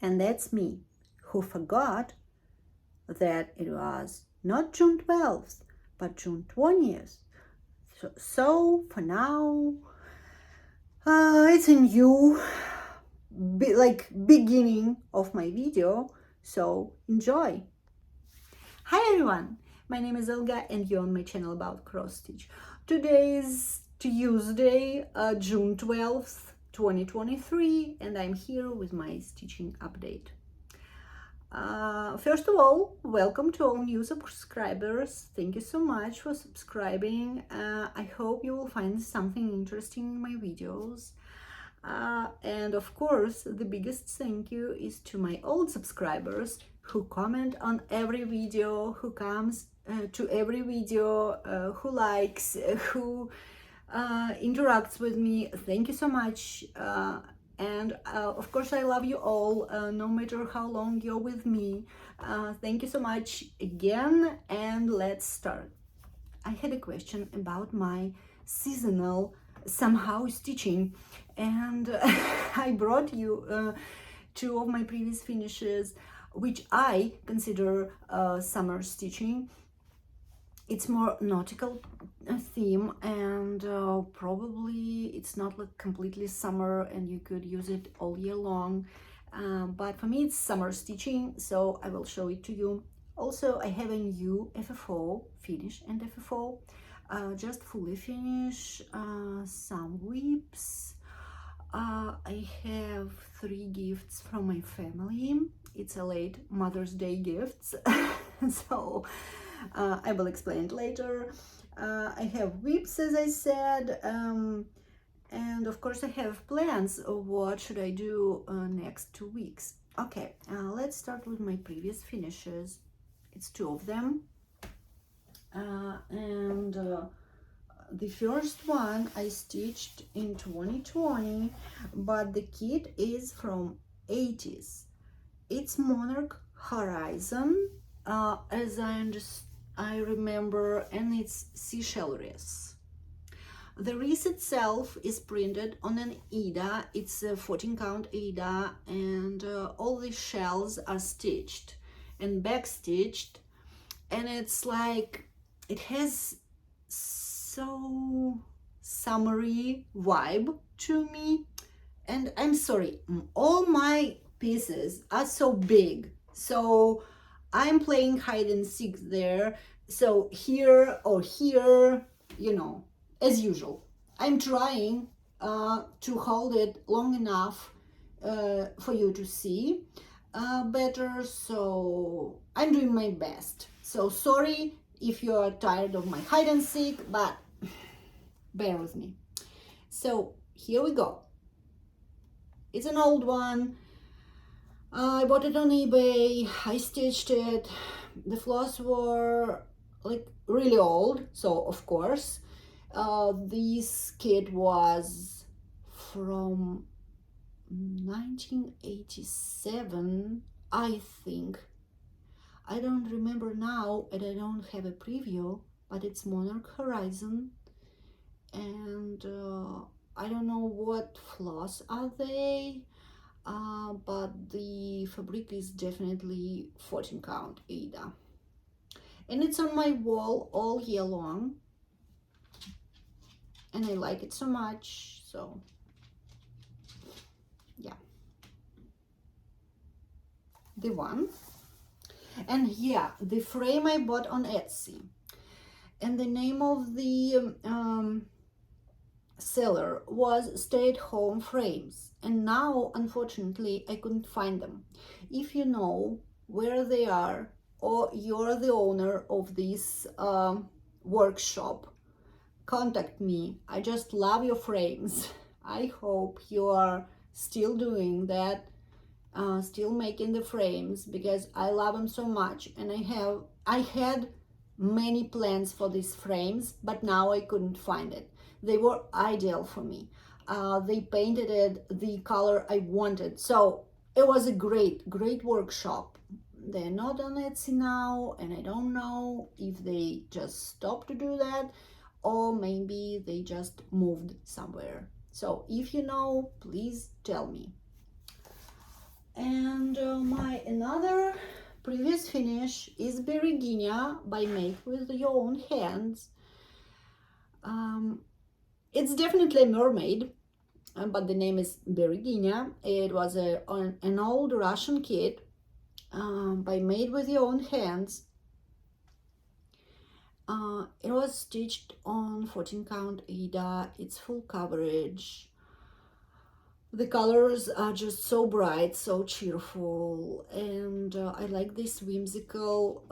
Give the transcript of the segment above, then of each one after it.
And that's me, who forgot that it was not June 12th, but June 20th. So for now, it's a new beginning of my video, so enjoy. Hi everyone, my name is Olga and you're on my channel about cross stitch. Today is Tuesday, June 12th, 2023, and I'm here with my stitching update. First of all, welcome to all new subscribers. Thank you so much for subscribing. I hope you will find something interesting in my videos. And of course, the biggest thank you is to my old subscribers who comment on every video, who comes to every video, who likes, who interacts with me. Thank you so much. And of course, I love you all, no matter how long you're with me. Thank you so much again, and let's start. I had a question about my seasonal somehow stitching, and I brought you two of my previous finishes, which I consider summer stitching. It's more nautical theme, and probably it's not like completely summer and you could use it all year long, but for me it's summer stitching, so I will show it to you. Also, I have a new FFO finish and FFO, just fully finish, some whips. I have 3 gifts from my family. It's a late Mother's Day gifts, so I will explain it later. I have whips, as I said, and of course I have plans of what should I do next 2 weeks. Okay, let's start with my previous finishes. It's 2 of them, and the first one I stitched in 2020, but the kit is from 80s. It's Monarch Horizon, as I remember, and it's seashell wreath. The wreath itself is printed on an Ida. It's a 14 count Ida, and all the shells are stitched and back stitched, and it's like it has so summery vibe to me. And I'm sorry, all my pieces are so big, so I'm playing hide and seek there, so here or here, you know, as usual. I'm trying to hold it long enough for you to see better, so I'm doing my best. So sorry if you're tired of my hide and seek, but bear with me. So here we go. It's an old one. I bought it on eBay. I stitched it. The floss were like really old, so of course this kit was from 1987, I think. I don't remember now, and I don't have a preview, but it's Monarch Horizon, and I don't know what floss are they, but the fabric is definitely 14 count Ada, and it's on my wall all year long, and I like it so much. So yeah, the one. And yeah, the frame I bought on Etsy, and the name of the seller was Stay at Home Frames, and now unfortunately I couldn't find them. If you know where they are, or you're the owner of this workshop, contact me. I just love your frames. I hope you are still doing that, still making the frames, because I love them so much, and I had many plans for these frames, but now I couldn't find it. They were ideal for me. They painted it the color I wanted, so it was a great workshop. They're not on Etsy now, and I don't know if they just stopped to do that, or maybe they just moved somewhere. So if you know, please tell me. And My another previous finish is bergenia by Make with Your Own Hands. It's definitely a mermaid, but the name is bergenia. It was an old Russian kit by Made with Your Own Hands. It was stitched on 14 count Aida. It's full coverage. The colors are just so bright, so cheerful, and I like this whimsical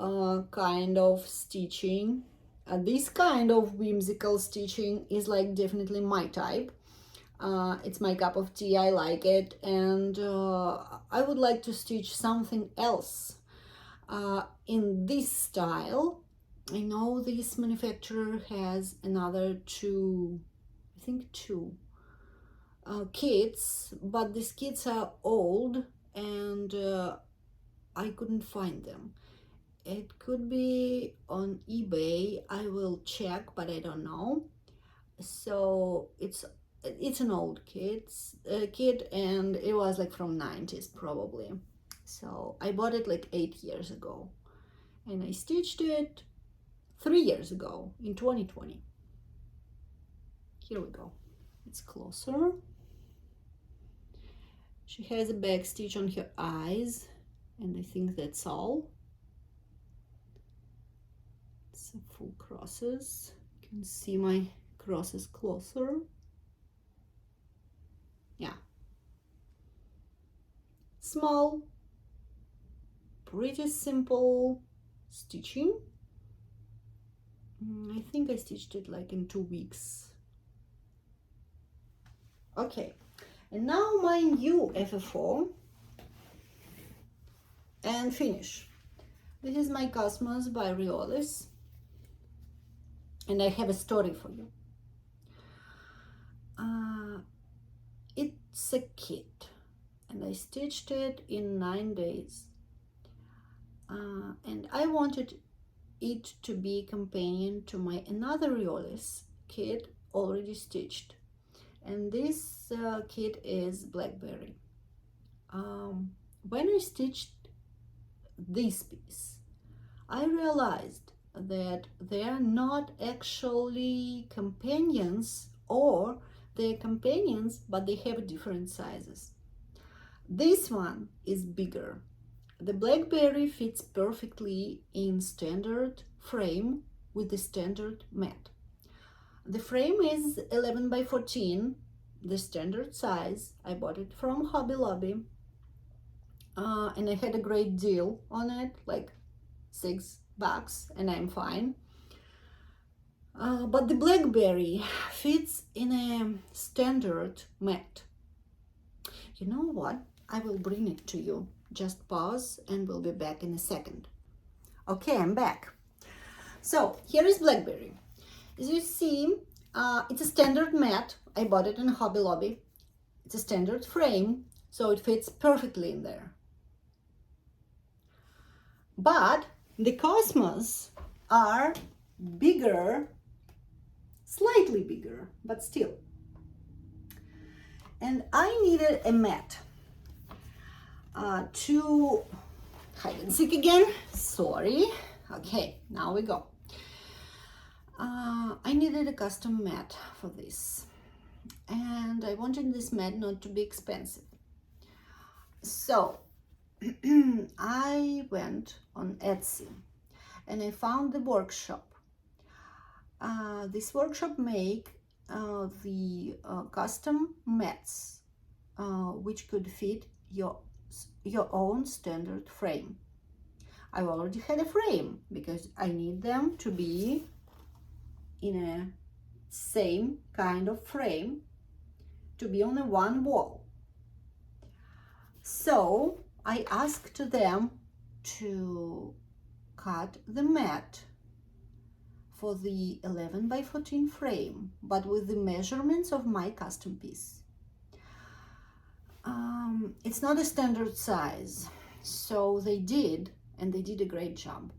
kind of stitching. This kind of whimsical stitching is like definitely my type. It's my cup of tea, I like it, and I would like to stitch something else in this style. I know this manufacturer has another two, I think two kits, but these kits are old and I couldn't find them. It could be on eBay. I will check, but I don't know. So it's an old kit, and it was like from 90s probably. So I bought it like 8 years ago, and I stitched it 3 years ago in 2020. Here we go. It's closer. She has a back stitch on her eyes, and I think that's all. It's a full crosses. You can see my crosses closer. Yeah. Small, pretty simple stitching. I think I stitched it like in 2 weeks. Okay, and now my new FFO and finish. This is my Cosmos by Riolis, and I have a story for you. It's a kit, and I stitched it in 9 days, and I wanted it to be a companion to my another Riolis kit already stitched, and this kit is Blackberry. When I stitched this piece, I realized that they are not actually companions, or they're companions but they have different sizes. This one is bigger. The Blackberry fits perfectly in standard frame with the standard mat. The frame is 11 by 14, the standard size. I bought it from Hobby Lobby, and I had a great deal on it, like $6, and I'm fine. But the Blackberry fits in a standard mat. You know what? I will bring it to you. Just pause and we'll be back in a second. Okay, I'm back. So here is Blackberry. As you see, it's a standard mat. I bought it in Hobby Lobby. It's a standard frame, so it fits perfectly in there. But the Cosmos are bigger, slightly bigger, but still. And I needed a mat to hide and seek again. Sorry. Okay, now we go. I needed a custom mat for this, and I wanted this mat not to be expensive. So I went on Etsy and I found the workshop. This workshop make the custom mats which could fit your own standard frame. I already had a frame because I need them to be in a same kind of frame to be on a one wall. So I asked them to cut the mat for the 11 by 14 frame, but with the measurements of my custom piece. It's not a standard size, so they did, and they did a great job.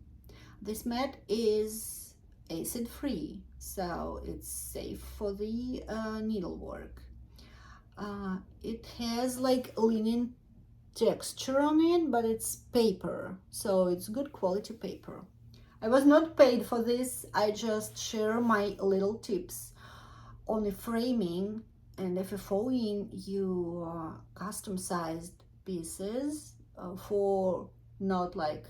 This mat is acid free, so it's safe for the needlework. It has like linen texture on it, but it's paper, so it's good quality paper. I was not paid for this, I just share my little tips on the framing and FFOing your custom sized pieces for not like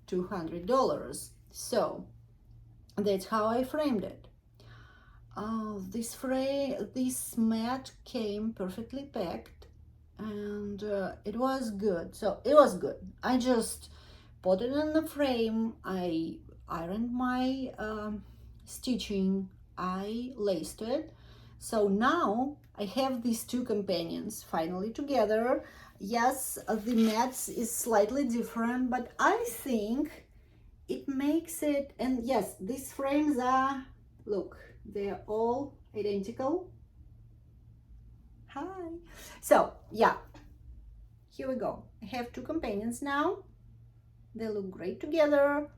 $200. So that's how I framed it. This mat came perfectly packed, and it was good. So it was good. I just put it in the frame. I ironed my stitching. I laced it. So now I have these two companions finally together. Yes, the mats is slightly different, but I think it makes it, and yes, these frames are, look, they're all identical. Hi. So yeah, here we go. I have two companions now. They look great together.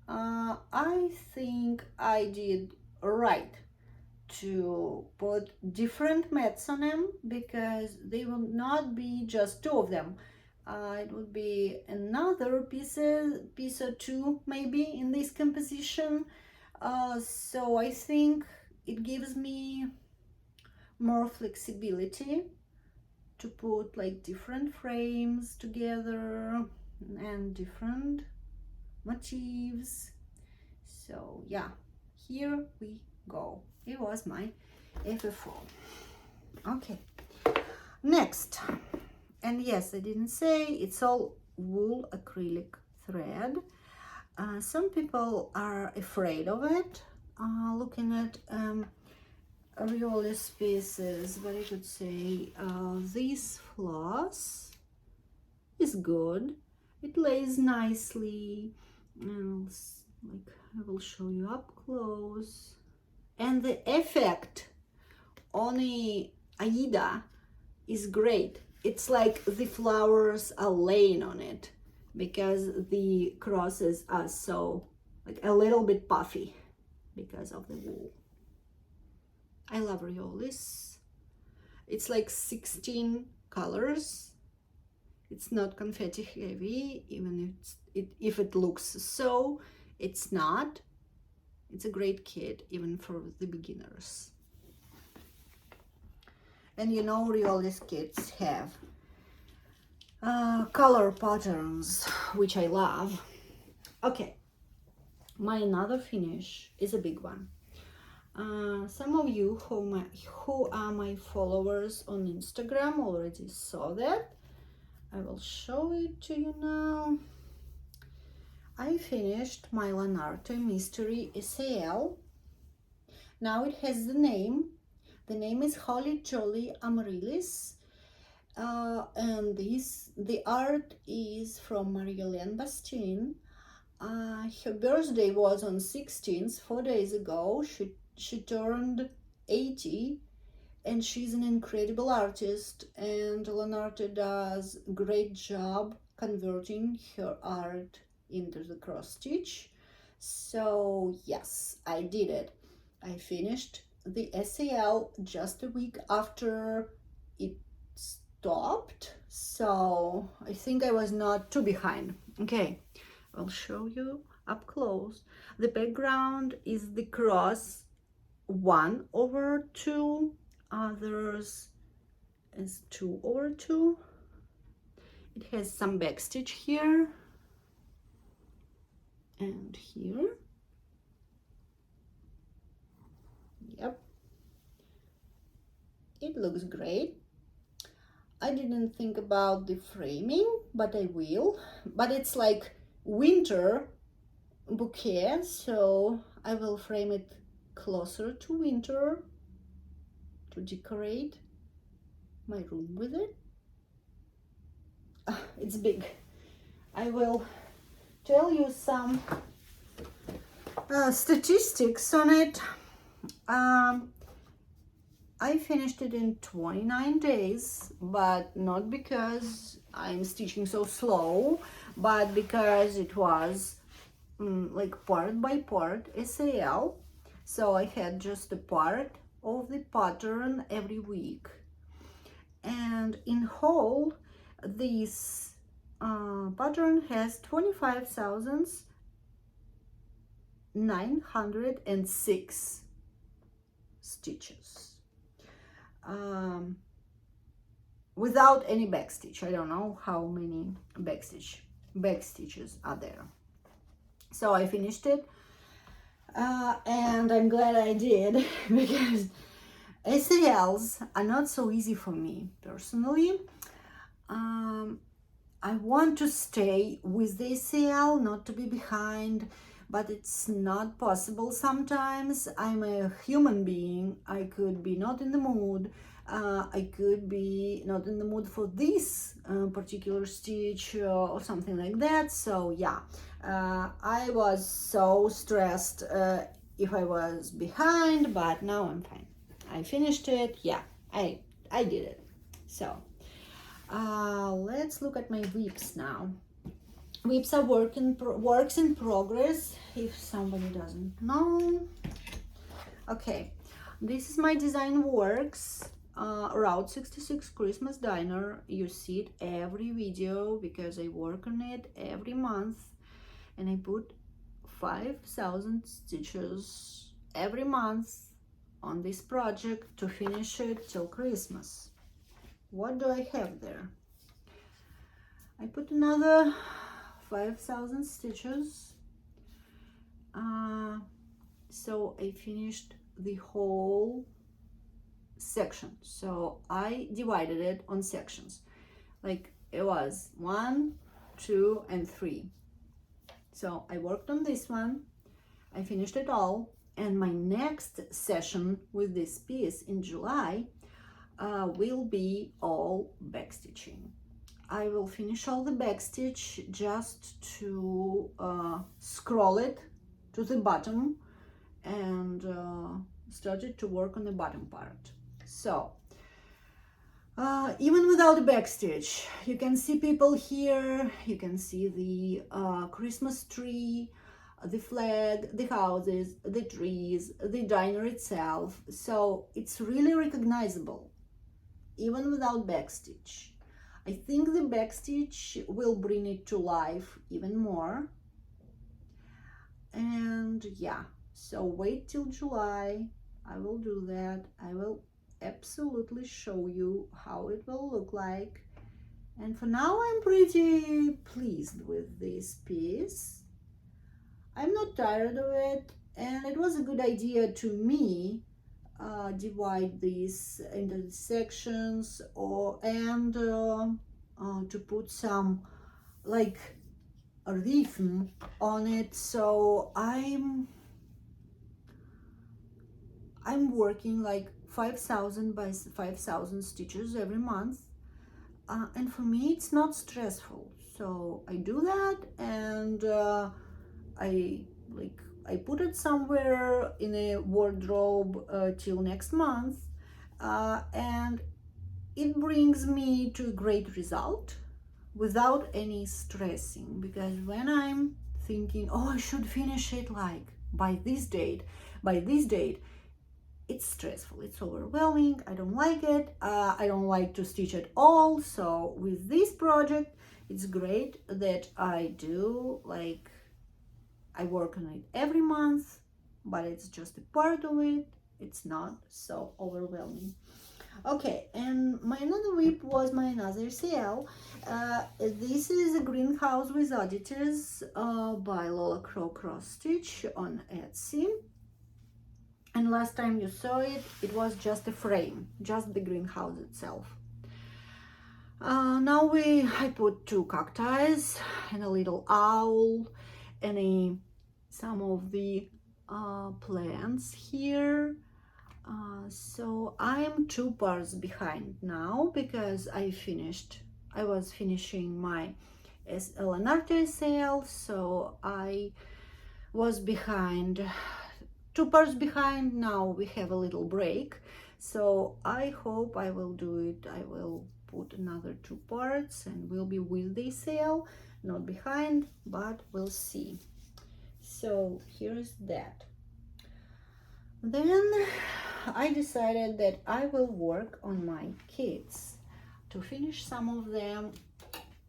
I think I did right to put different mats on them, because they will not be just two of them. It would be another piece or two maybe in this composition. So I think it gives me more flexibility to put like different frames together and different motifs. So yeah, here we go. It was my FFO. Okay, next, and yes, I didn't say, it's all wool acrylic thread. Some people are afraid of it, looking at riolis pieces, but I could say this floss is good. It lays nicely, and like I will show you up close. And the effect on the Aida is great. It's like the flowers are laying on it, because the crosses are so like a little bit puffy because of the wool. I love riolis. It's like 16 colors. It's not confetti heavy, even if it looks so, it's not. It's a great kit even for the beginners. And you know, riolis kits have color patterns, which I love. Okay, my another finish is a big one. Some of you who are my followers on Instagram already saw that. I will show it to you now. I finished my lanarte mystery SAL. Now it has the name. The name is Holly Jolly Amaryllis. And the art is from Marie-Hélène Bastien. Her birthday was on 16th, 4 days ago. She turned 80, and she's an incredible artist, and lanarte does a great job converting her art into the cross stitch. So yes, I did it. I finished the SAL just a week after it stopped, so I think I was not too behind. Okay, I'll show you up close. The background is the cross 1/2, others is 2/2. It has some backstitch here and here. Yep, it looks great. I didn't think about the framing, but I will. But it's like winter bouquet, so I will frame it closer to winter to decorate my room with it. It's big. I will tell you some statistics on it. I finished it in 29 days, but not because I'm stitching so slow, but because it was like part by part SAL. So I had just a part of the pattern every week. And in whole, This pattern has 25,906 stitches. Without any backstitch. I don't know how many backstitches are there. So I finished it, and I'm glad I did because SALs are not so easy for me personally. I want to stay with the SAL, not to be behind, but it's not possible sometimes. I'm a human being. I could be not in the mood. I could be not in the mood for this particular stitch or something like that. So yeah, I was so stressed if I was behind, but now I'm fine. I finished it. Yeah, I did it. So let's look at my whips now. Whips are works in progress, if somebody doesn't know. Okay, this is my design works. Route 66 Christmas Diner. You see it every video because I work on it every month, and I put 5,000 stitches every month on this project to finish it till Christmas. What do I have there? I put another 5,000 stitches. So I finished the whole section. So I divided it on sections. Like it was 1, 2, and 3. So I worked on this one. I finished it all. And my next session with this piece in July will be all backstitching. I will finish all the backstitch just to scroll it to the bottom and started to work on the bottom part. So even without the backstitch, you can see people here, you can see the Christmas tree, the flag, the houses, the trees, the diner itself. So it's really recognizable even without backstitch. I think the backstitch will bring it to life even more. And yeah, so wait till July. I will do that. I will absolutely show you how it will look like. And for now, I'm pretty pleased with this piece. I'm not tired of it, and it was a good idea to me divide these into the sections and to put some like a rhythm on it. So I'm working like 5,000 by 5,000 stitches every month, and for me it's not stressful. So I do that, and I put it somewhere in a wardrobe till next month, and it brings me to a great result without any stressing, because when I'm thinking, oh, I should finish it like by this date, it's stressful, it's overwhelming, I don't like it, I don't like to stitch at all. So with this project, it's great that I do like I work on it every month, but it's just a part of it. It's not so overwhelming. Okay, and my another whip was my another CL. This is a greenhouse with Oddities by Lola Cross Stitch on Etsy. And last time you saw it, it was just a frame, just the greenhouse itself. Now I put 2 cacti and a little owl and some of the plants here. So I'm 2 parts behind now because I was finishing my lanarte sale, so I was behind, 2 parts behind. Now we have a little break, so I hope I will do it. I will put another 2 parts and we'll be with the sale, not behind, but we'll see. So here's that. Then I decided that I will work on my kits to finish some of them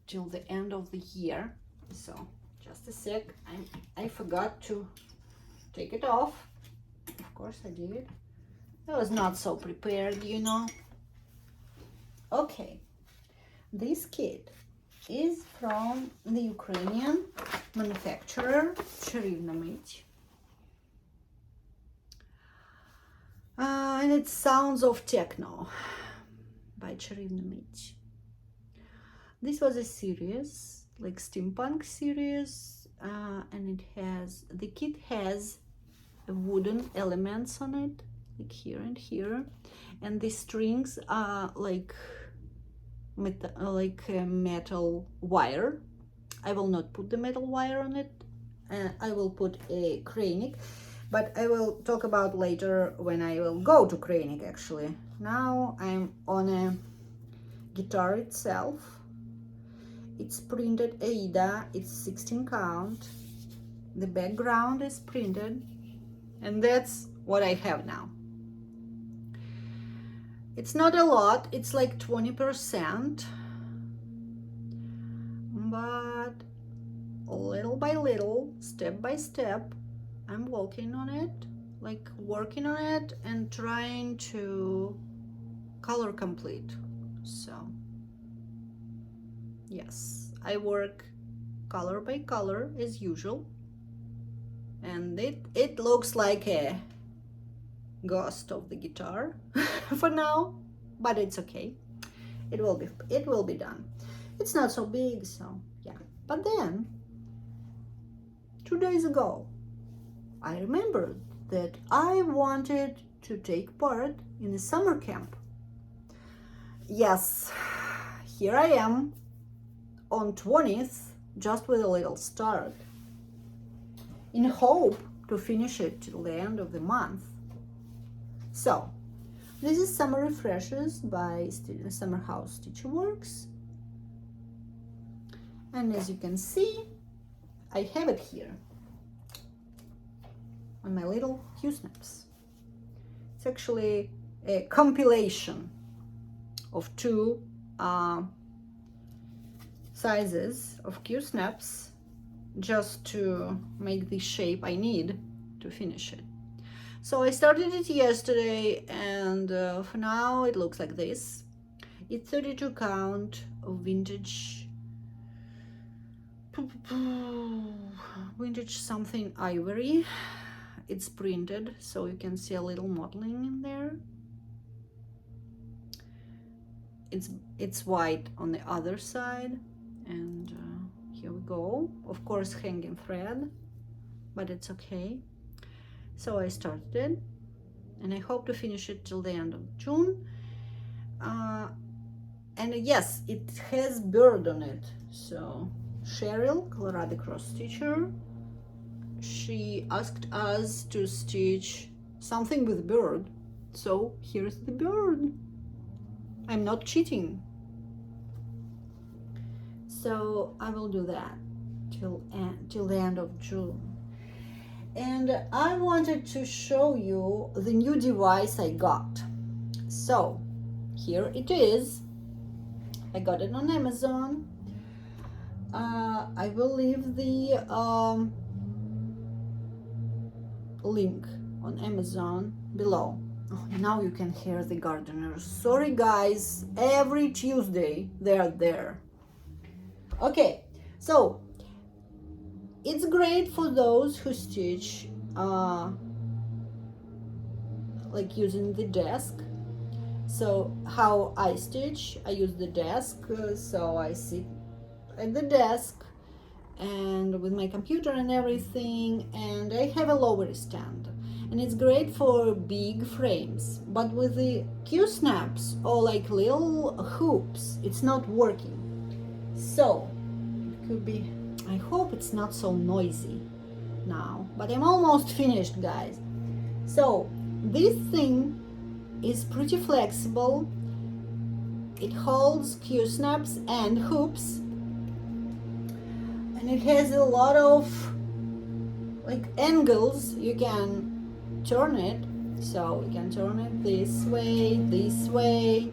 till the end of the year. So just a sec, I forgot to take it off. Of course I did. I was not so prepared, you know. Okay, this kit is from the Ukrainian manufacturer Cherivnomit. And it's Sounds of Techno by Cherivnomit. This was a series, like steampunk series, and the kit has wooden elements on it, like here and here, and the strings are like metal wire. I will not put the metal wire on it. I will put a acrylic, but I will talk about later when I will go to acrylic. Actually, now I'm on a guitar itself. It's printed Aida. It's 16 count. The background is printed, and that's what I have now. It's not a lot, it's like 20%, but little by little, step by step, I'm working on it, and trying to color complete. So yes, I work color by color as usual, and it looks like a ghost of the guitar for now, but it's okay. It will be done. It's not so big, so yeah. But then 2 days ago I remembered that I wanted to take part in a summer camp. Yes, here I am on 20th, just with a little start, in hope to finish it till the end of the month. So, this is Summer Refreshes by Summer House Stitcher Works. And as you can see, I have it here on my little Q-snaps. It's actually a compilation of 2 sizes of Q-snaps just to make the shape I need to finish it. So I started it yesterday, and for now it looks like this. It's 32 count of vintage something ivory. It's printed, so you can see a little modeling in there. It's white on the other side, and here we go. Of course, hanging thread, but it's okay. So I started it, and I hope to finish it till the end of June. And yes, it has bird on it. So Cheryl, Colorado cross stitcher, she asked us to stitch something with bird. So here's the bird. I'm not cheating. So I will do that till the end of June. And I wanted to show you the new device I got. So here it is. I got it on Amazon. I will leave the link on Amazon below. Oh, now you can hear the gardeners. Sorry guys, every Tuesday they are there. Okay, so it's great for those who stitch like using the desk. So how I stitch, I use the desk, so I sit at the desk and with my computer and everything, and I have a lower stand, and it's great for big frames. But with the Q-snaps or like little hoops, it's not working. So it could be, I hope it's not so noisy now, but I'm almost finished, guys. So this thing is pretty flexible. It holds Q-snaps and hoops, and it has a lot of like angles. You can turn it, so you can turn it this way,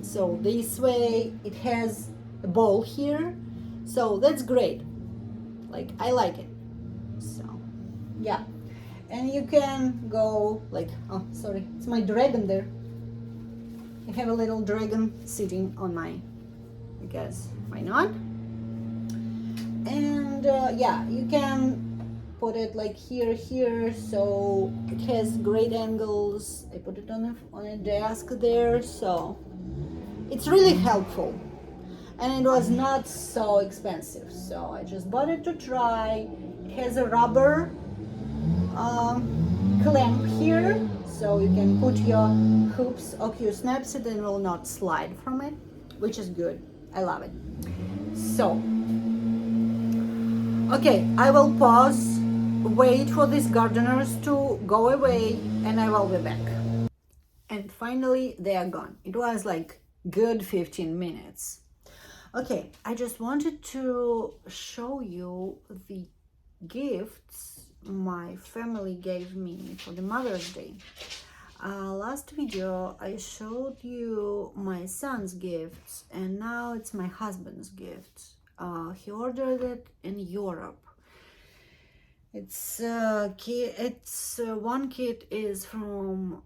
so this way. It has a ball here, So that's great. Like, I like it. So yeah, and you can go like, oh sorry, it's my dragon there. I have a little dragon sitting on my, because why not? And yeah, you can put it like here, so it has great angles. I put it on a desk there, so it's really helpful. And it was not so expensive, so I just bought it to try. It has a rubber clamp here, so you can put your hoops, okay, you snaps it and will not slide from it, which is good. I love it. So okay, I will pause, wait for these gardeners to go away, and I will be back. And finally, they are gone. It was like good 15 minutes. Okay, I just wanted to show you the gifts my family gave me for the Mother's Day. Last video I showed you my son's gifts, and now it's my husband's gifts. He ordered it in Europe. It's one kit is from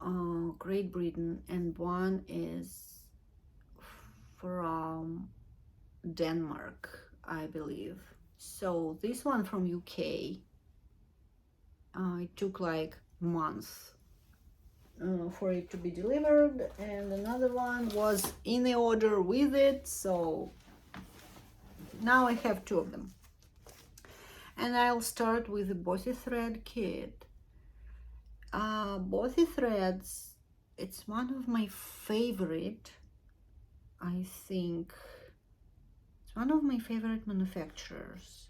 Great Britain and one is from Denmark, I believe. So this one from UK, it took like months for it to be delivered, and another one was in the order with it, so now I have two of them. And I'll start with the Bossy Thread kit. Bossy Threads, it's one of my favorite, I think, it's one of my favorite manufacturers.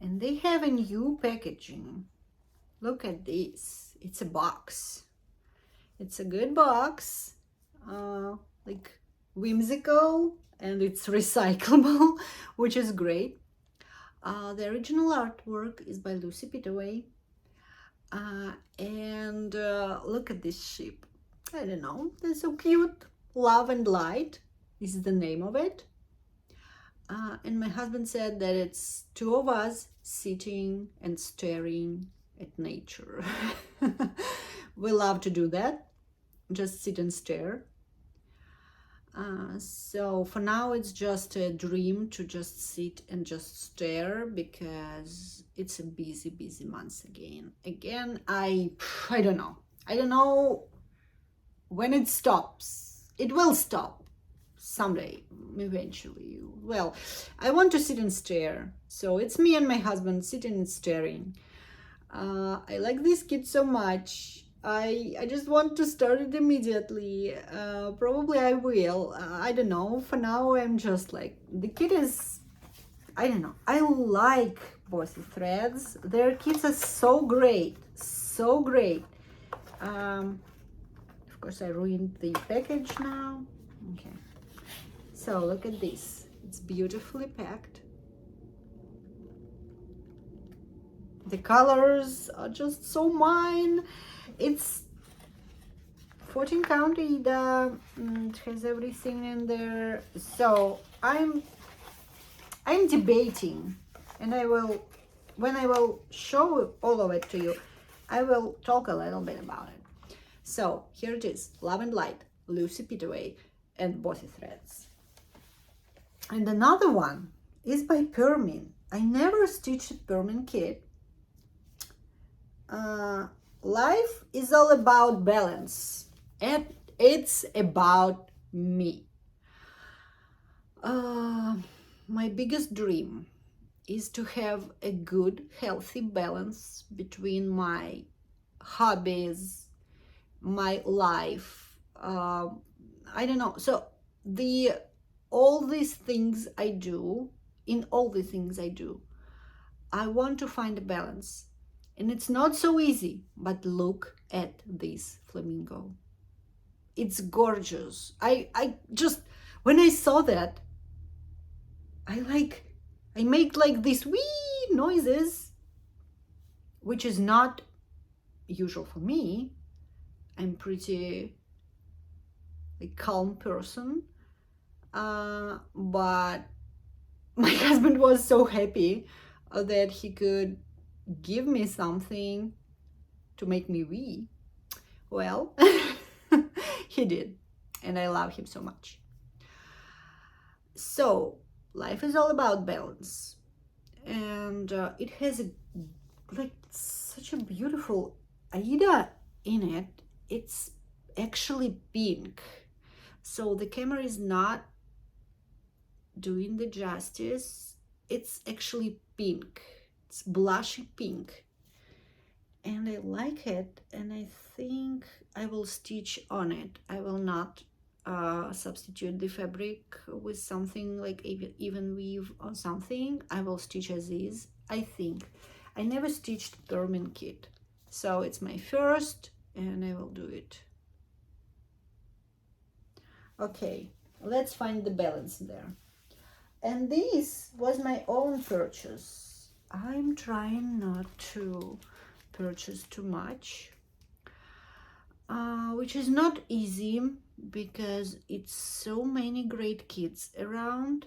And they have a new packaging. Look at this, it's a box. It's a good box, like whimsical, and it's recyclable, which is great. The original artwork is by Lucy Pitaway. And look at this ship. I don't know, they're so cute. Love and Light is the name of it. And my husband said that it's two of us sitting and staring at nature. We love to do that, just sit and stare. So for now it's just a dream to just sit and just stare, because it's a busy month again. I don't know when it stops. It will stop someday, eventually. Well, I want to sit and stare, so it's me and my husband sitting and staring. I like this kit so much. I just want to start it immediately. Probably I will. I don't know. For now, I'm just like, the kit is, I don't know. I like Bossy Threads. Their kits are so great. So great. Of course, I ruined the package now. Okay. So look at this. It's beautifully packed. The colors are just so mine. It's 14 count Ida. It has everything in there. So I'm debating, and when I will show all of it to you, I will talk a little bit about it. So here it is, Love and Light, Lucy Pitaway, and Bossy Threads. And another one is by Permin. I never stitched a Permin kit. Life is all about balance, and it's about me. My biggest dream is to have a good, healthy balance between my hobbies, my life. I don't know. So all these things I do, I want to find a balance. And it's not so easy, but look at this flamingo. It's gorgeous. I just, when I saw that, I make like these wee noises, which is not usual for me. I'm pretty calm person, but my husband was so happy that he could give me something to make me wee. Well, he did, and I love him so much. So life is all about balance, and it has like such a beautiful Aida in it. It's actually pink, so the camera is not doing the justice. It's actually pink. It's blushy pink, and I like it, and I think I will stitch on it. I will not substitute the fabric with something like even weave or something. I will stitch as is. I think I never stitched Permin kit, so it's my first, and I will do it. Okay, let's find the balance there. And this was my own purchase. I'm trying not to purchase too much, which is not easy because it's so many great kits around,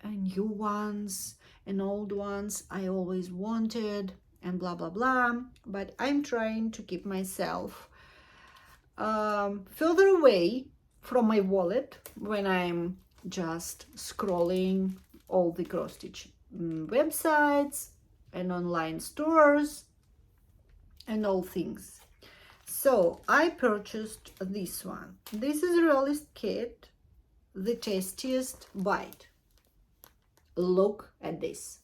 and new ones and old ones I always wanted, and blah blah blah. But I'm trying to keep myself further away from my wallet when I'm just scrolling all the cross stitch websites and online stores and all things. So I purchased this one. This is a realist kit, the tastiest bite. Look at this.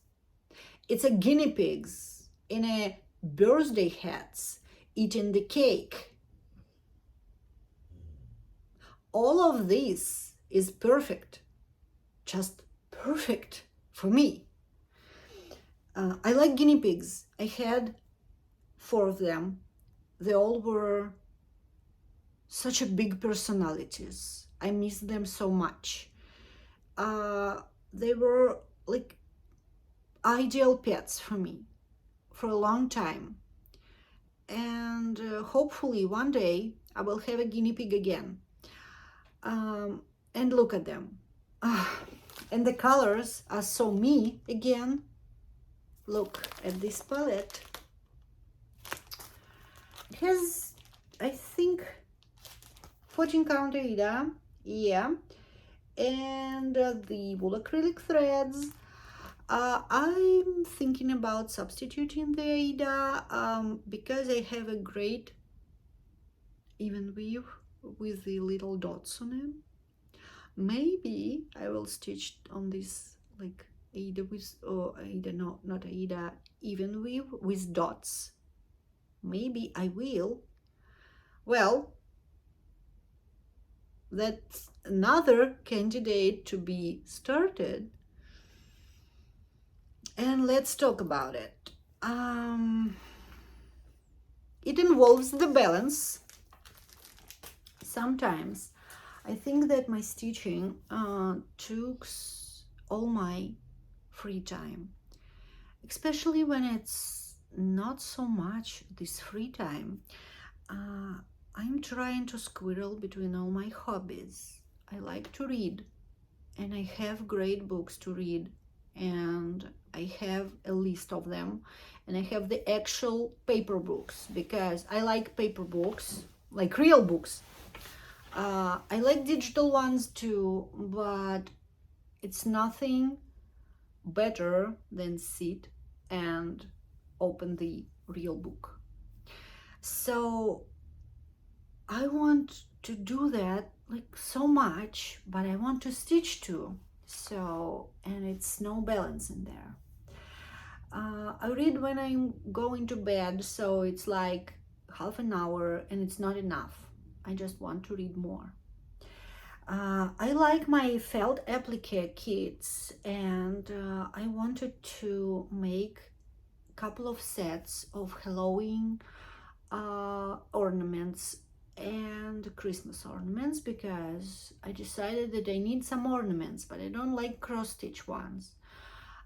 It's a guinea pigs in a birthday hats eating the cake. All of this is perfect, just perfect for me. I like guinea pigs. I had 4 of them. They all were such a big personalities. I miss them so much. They were like ideal pets for me for a long time. And hopefully one day I will have a guinea pig again. And look at them. And the colors are so me again. Look at this palette. It has, I think, 14 count Aida, yeah, and the wool acrylic threads. I'm thinking about substituting the Aida because I have a great even weave with the little dots on it. Maybe I will stitch on this like Aida with, or Aida, no, not Aida, even weave with dots. Maybe I will. Well, that's another candidate to be started, and let's talk about it. It involves the balance. Sometimes I think that my stitching took all my free time, especially when it's not so much this free time. I'm trying to squirrel between all my hobbies. I like to read, and I have great books to read, and I have a list of them, and I have the actual paper books because I like paper books, like real books. I like digital ones too, but it's nothing better than sit and open the real book. So I want to do that like so much, but I want to stitch too. So, and it's no balance in there. I read when I'm going to bed, so it's like half an hour and it's not enough. I just want to read more. I like my felt applique kits, and I wanted to make a couple of sets of Halloween ornaments and Christmas ornaments because I decided that I need some ornaments, but I don't like cross stitch ones.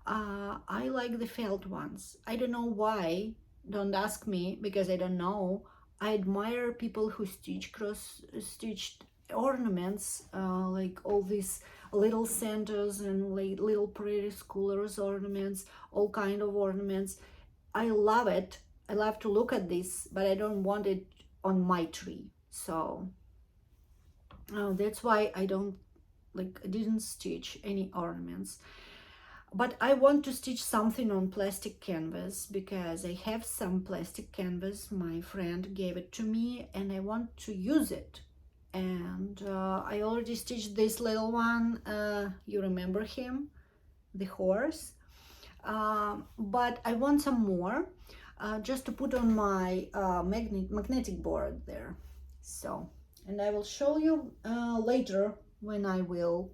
I like the felt ones. I don't know why. Don't ask me because I don't know. I admire people who stitch cross stitched ornaments, like all these little centers and little pretty schoolers ornaments, all kind of ornaments. I love it. I love to look at this, but I don't want it on my tree. So that's why I didn't stitch any ornaments. But I want to stitch something on plastic canvas because I have some plastic canvas. My friend gave it to me and I want to use it. And I already stitched this little one. You remember him, the horse. But I want some more just to put on my magnetic board there. So, and I will show you later when I will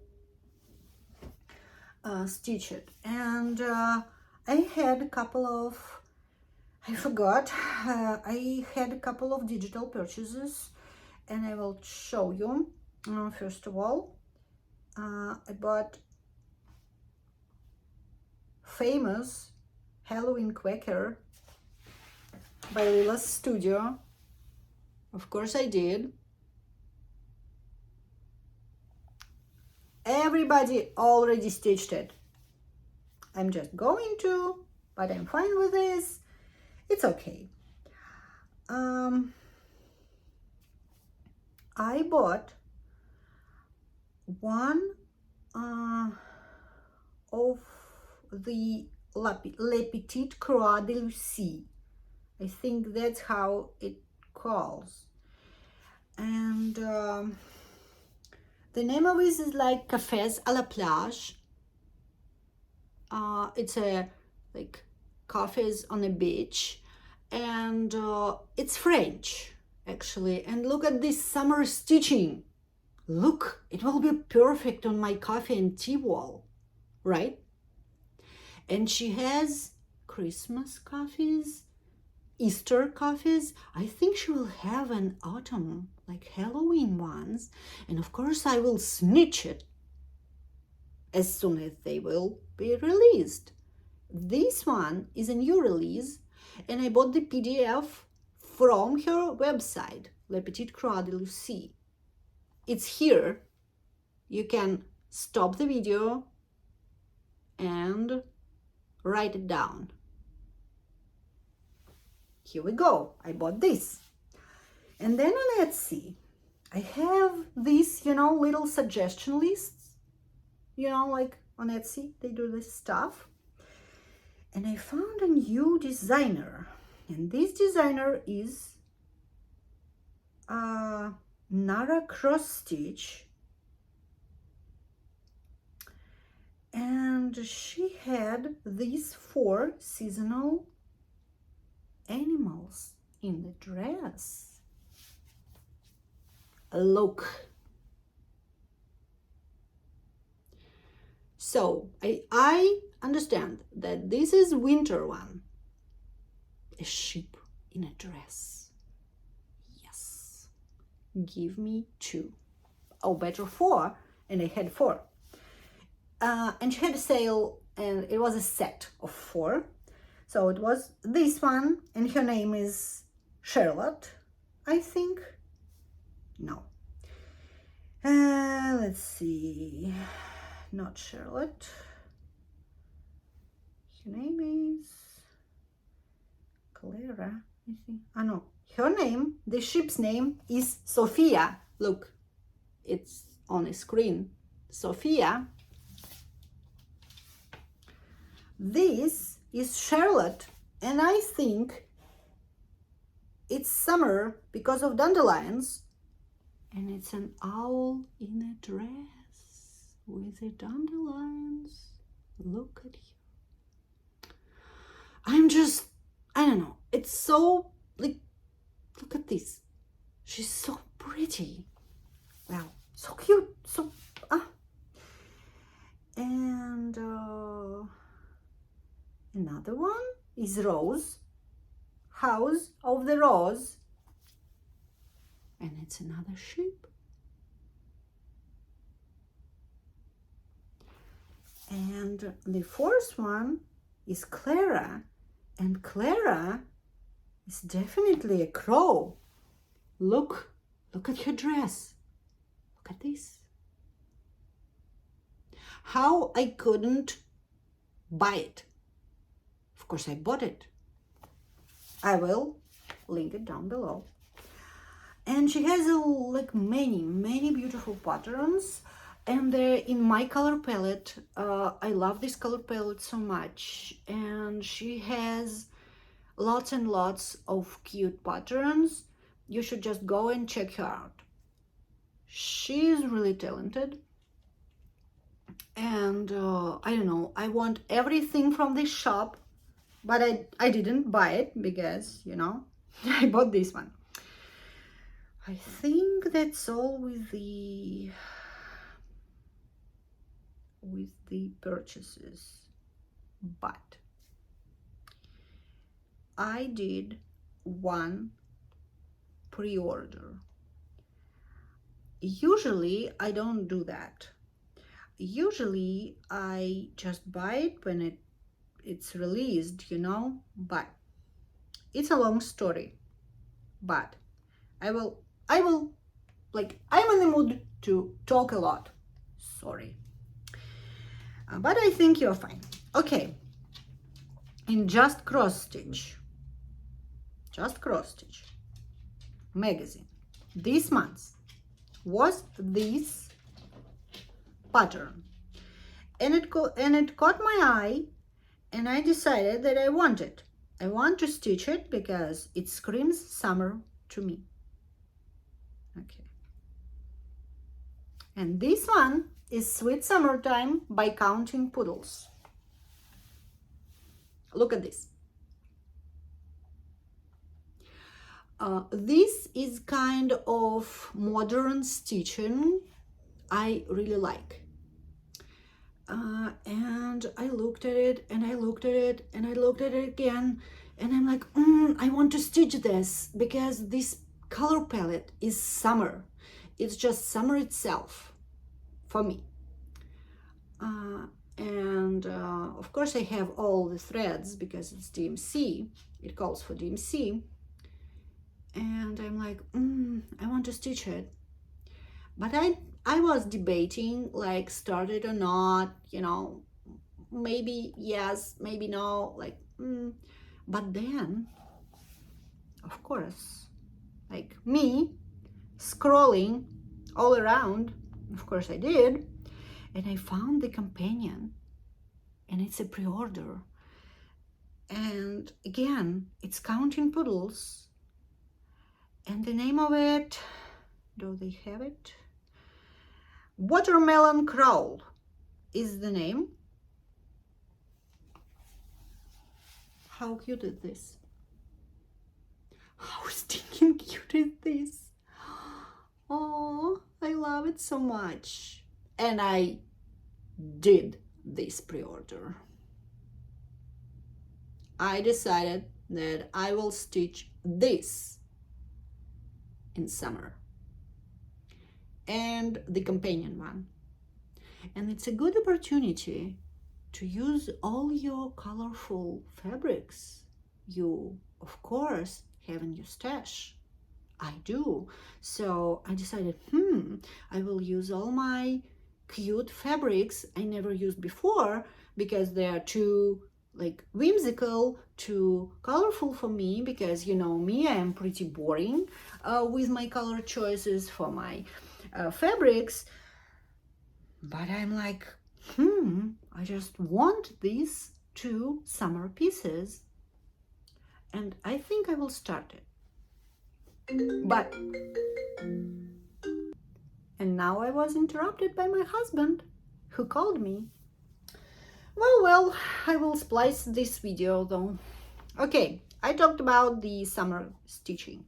stitch it. And I had a couple of, I forgot, I had a couple of digital purchases and I will show you. First of all, I bought famous Halloween Quaker by Lola's Studio. Of course I did. Everybody already stitched it. I'm just going to, but I'm fine with this. It's okay. I bought one of the Le Petit Croatia. I think that's how it calls. And the name of it is like Cafés à la Plage. It's like coffees on a beach, and it's French actually. And look at this summer stitching. Look, it will be perfect on my coffee and tea wall, right? And she has Christmas coffees, Easter coffees. I think she will have an autumn, like Halloween ones. And of course I will snitch it as soon as they will be released. This one is a new release, and I bought the PDF from her website, Le Petit Croatia. It's here. You can stop the video and write it down. Here we go. I bought this. And then on Etsy, I have these, little suggestion lists. Like on Etsy, they do this stuff. And I found a new designer. And this designer is Nara Cross Stitch. And she had these 4 seasonal animals in the dress. Look. So I understand that this is winter one. A sheep in a dress. Yes. Give me 2. Oh, better 4. And I had 4. And she had a sale, and it was a set of 4. So it was this one, and her name is Charlotte, I think. No. Let's see. Not Charlotte. Her name is Clara, I think. No. Her name, the ship's name, is Sophia. Look, it's on the screen. Sophia. This is Charlotte, and I think it's summer because of dandelions. And it's an owl in a dress with the dandelions. Look at you. I don't know. It's so, look at this. She's so pretty. Wow, so cute. And another one is Rose, House of the Rose. And it's another sheep. And the 4th one is Clara. And Clara is definitely a crow. Look at her dress. Look at this. How I couldn't buy it? Of course I bought it. I will link it down below. And she has like many beautiful patterns, and they're in my color palette. I love this color palette so much, and she has lots and lots of cute patterns. You should just go and check her out. She is really talented, and I don't know, I want everything from this shop, but I didn't buy it because, you know, I bought this one. I think that's all with the purchases, but I did one pre-order. Usually I don't do that. Usually I just buy it when it's released, you know, but it's a long story. But I will like, I'm in the mood to talk a lot. Sorry. But I think you're fine. Okay. In Just Cross Stitch magazine, this month was this pattern, and it caught my eye, and I decided that I want it. I want to stitch it because it screams summer to me. Okay. And this one is Sweet Summertime by Counting Poodles. Look at this. This is kind of modern stitching I really like. And I looked at it, and I looked at it, and I looked at it again, and I'm like, I want to stitch this because this color palette is summer. It's just summer itself for me. Of course I have all the threads because it's DMC. It calls for DMC. And I'm like, I want to stitch it. But I was debating, like, start it or not, you know, maybe yes, maybe no, like, but then, of course, like me scrolling all around, of course I did, and I found the companion, and it's a pre-order. And again, it's Counting Poodles, and the name of it, do they have it? Watermelon Crawl is the name. How cute is this? How stinking cute is this? Oh, I love it so much. And I did this pre-order. I decided that I will stitch this in summer, and the companion one. And it's a good opportunity to use all your colorful fabrics you, of course, have in your stash. I do. So I decided, I will use all my cute fabrics I never used before because they are too like whimsical, too colorful for me, because you know me, I am pretty boring with my color choices for my fabrics. But I'm like, I just want these two summer pieces, and I think I will start it. But, and now I was interrupted by my husband, who called me. Well, I will splice this video though. Okay, I talked about the summer stitching.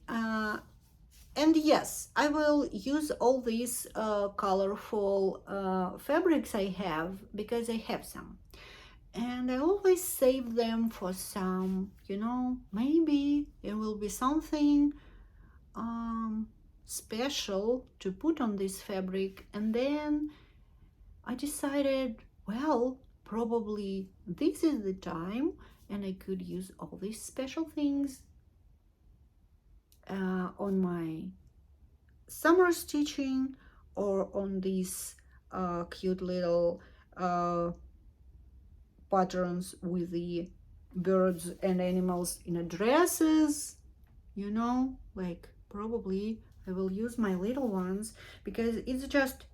And yes, I will use all these colorful fabrics I have, because I have some. And I always save them for some, you know, maybe it will be something special to put on this fabric. And then I decided, well, probably this is the time, and I could use all these special things on my summer stitching, or on this cute little patterns with the birds and animals in a dresses, you know, like probably I will use my little ones because it's just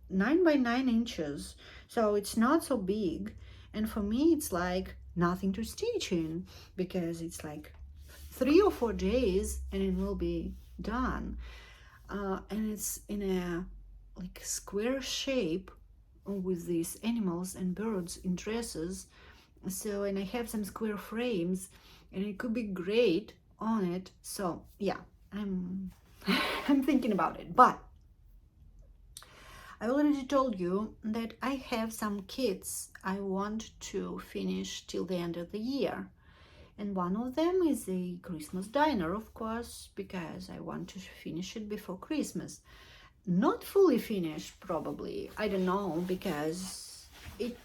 9 by 9 inches, so it's not so big, and for me it's like nothing to stitch in because it's like 3 or 4 days and it will be done. And it's in a like square shape with these animals and birds in dresses. So, and I have some square frames and it could be great on it. So yeah, I'm I'm thinking about it. But I already told you that I have some kits I want to finish till the end of the year. And one of them is a Christmas diner, of course, because I want to finish it before Christmas. Not fully finished, probably. I don't know, because it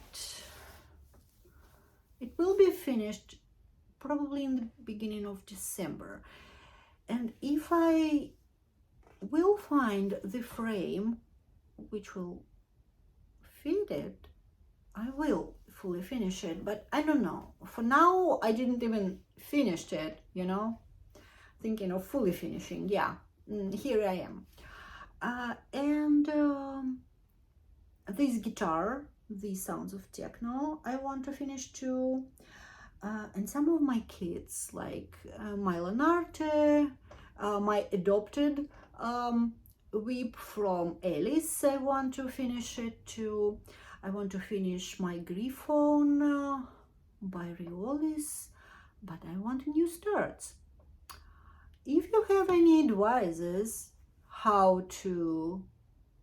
will be finished probably in the beginning of December. And if I will find the frame which will fit it, I will fully finish it, but I don't know. For now, I didn't even finish it, you know, thinking of fully finishing. Yeah, here I am. And this guitar, the sounds of techno, I want to finish too. And some of my kits, like my lanarte, my adopted whip from Alice, I want to finish it too. I want to finish my griffon by Riolis, but I want new starts. If you have any advices how to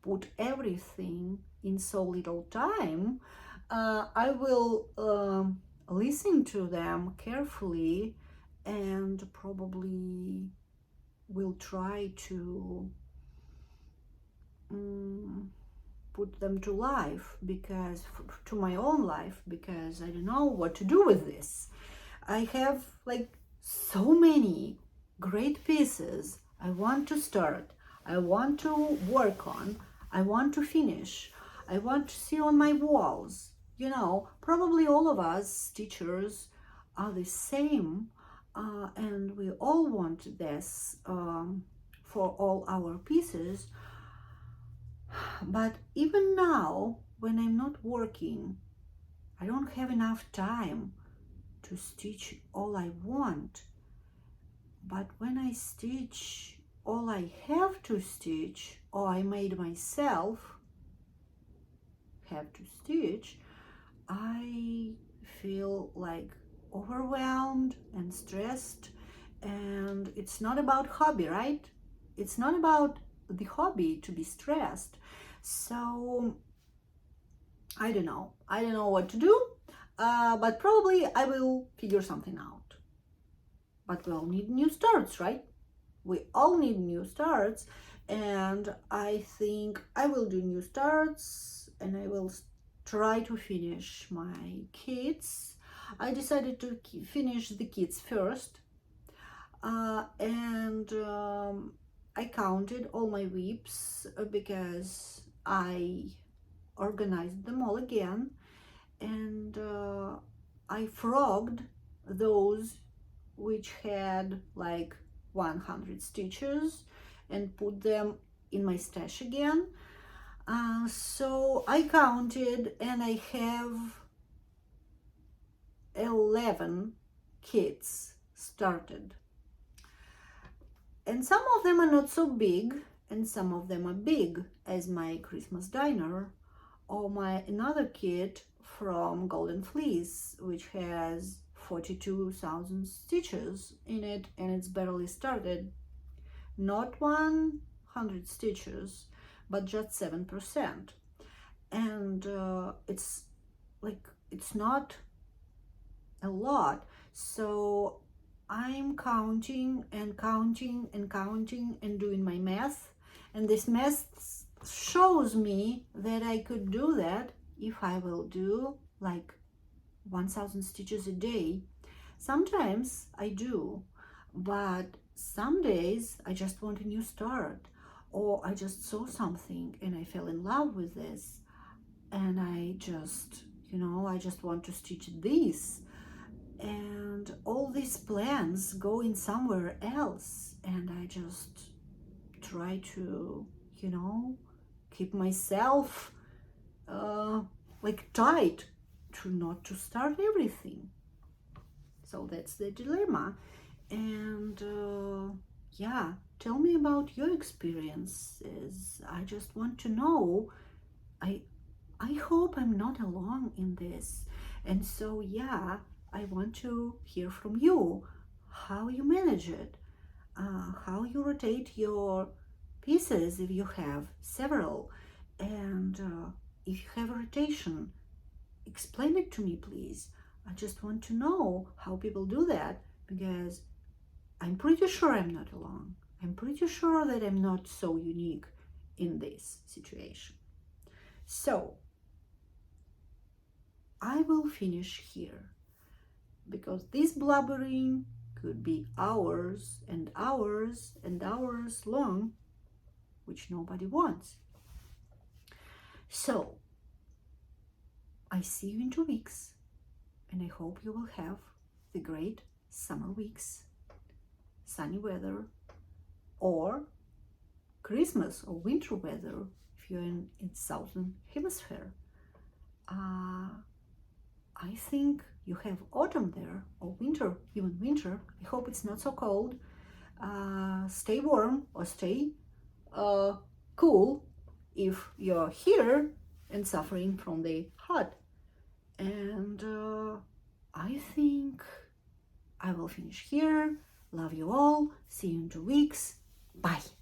put everything in so little time, I will listen to them carefully and probably will try to put them to life, because to my own life, because I don't know what to do with this. I have like so many great pieces I want to start, I want to work on, I want to finish, I want to see on my walls. You know, probably all of us teachers are the same, and we all want this for all our pieces. But even now, when I'm not working, I don't have enough time to stitch all I want. But when I stitch all I have to stitch, or I made myself have to stitch, I feel like overwhelmed and stressed. And it's not about hobby, right? It's not about the hobby to be stressed. So I don't know what to do, but probably I will figure something out. But we all need new starts, right? We all need new starts, and I think I will do new starts and I will try to finish my kits. I decided to finish the kits first, and I counted all my whips because I organized them all again, and I frogged those which had like 100 stitches and put them in my stash again. So I counted and I have 11 kits started, and some of them are not so big and some of them are big, as my Christmas diner or my another kit from Golden Fleece, which has 42,000 stitches in it and it's barely started. Not 100 stitches, but just 7%. And it's like, it's not a lot. So I'm counting and counting and counting and doing my math. And this math shows me that I could do that if I will do like 1,000 stitches a day. Sometimes I do, but some days I just want a new start, or I just saw something and I fell in love with this, and I just, I just want to stitch this, and all these plans go in somewhere else, and I just try to, keep myself like tight to not to start everything. So that's the dilemma. And yeah, tell me about your experiences. I just want to know. I hope I'm not alone in this. And so yeah, I want to hear from you how you manage it, how you rotate your pieces if you have several, and if you have a rotation, explain it to me, please. I just want to know how people do that, because I'm pretty sure I'm not alone. I'm pretty sure that I'm not so unique in this situation. So I will finish here, because this blubbering could be hours and hours and hours long, which nobody wants. So I see you in 2 weeks, and I hope you will have the great summer weeks, sunny weather, or Christmas or winter weather if you're in southern hemisphere. I think you have autumn there, or winter, even winter. I hope it's not so cold. Stay warm or stay cool if you're here and suffering from the hot. And I think I will finish here. Love you all. See you in 2 weeks. Bye.